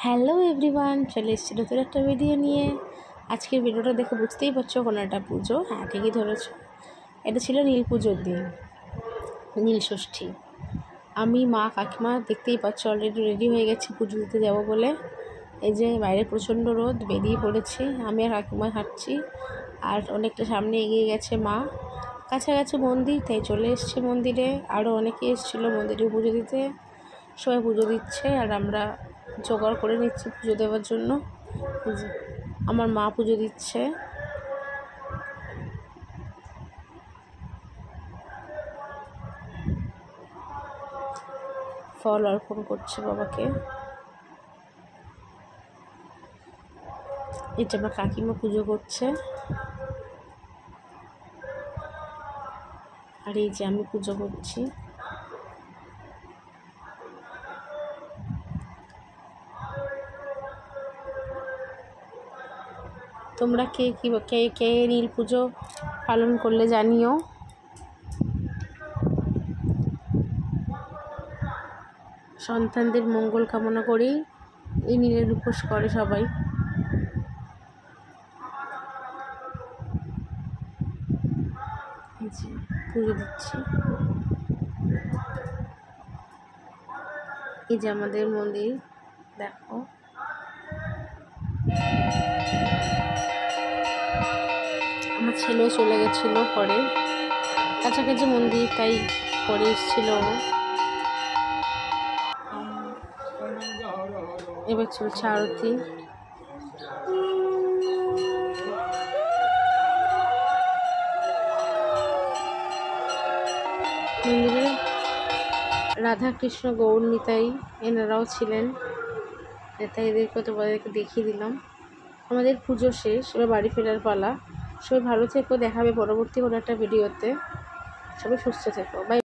Hello everyone, চলে এসেছি নতুন একটা ভিডিও নিয়ে। আজকের ভিডিওটা দেখে বুঝতেই পারছো কোনো একটা পুজো। হ্যাঁ, ঠিকই ধরেছ, এটা ছিল নীল পুজোর দিন, নীল ষষ্ঠী। আমি মা কাকিমা দেখতেই পাচ্ছ অলরেডি রেডি হয়ে গেছি পুজো দিতে যাবো বলে। এই যে বাইরে প্রচণ্ড রোদ, বেরিয়ে পড়েছি। আমি আর কাকিমা হাঁটছি, আর অনেকটা সামনে এগিয়ে গেছে মা। কাছাকাছি মন্দির, তাই চলে এসেছি মন্দিরে। আরও অনেকে এসেছিলো মন্দিরে পুজো দিতে। সবাই পুজো দিচ্ছে আর আমরা জোগাড় করে নিচ্ছি পুজো দেওয়ার জন্য। আমার মা পুজো দিচ্ছে, ফল অর্পণ করছে বাবাকে। এটা আমার কাকিমা পুজো করছে, আর এই যে আমি পুজো করছি। তোমরা কে কে নীল পুজো পালন করলে জানিও। সন্তানদের মঙ্গল কামনা করেই এই নীলের উপোস করে সবাই। এই যে পুজো দিচ্ছি। এই যে আমাদের মন্দির, দেখো। আমার ছেলেও চলে গেছিলো পরে, কাছাকাছি মন্দির, তাই পরে এসেছিল। এবার চলছে আরতি। মন্দিরে রাধা কৃষ্ণ গৌর নিতাই এনারাও ছিলেন, তাই এদেরকে তোমাদেরকে দেখিয়ে দিলাম। আমাদের পুজো শেষ, এবার বাড়ি ফেরার পালা। সবাই ভালো থেকো, দেখাবে পরবর্তী কোনো একটা ভিডিওতে। সবাই সুস্থ থেকো, বাই।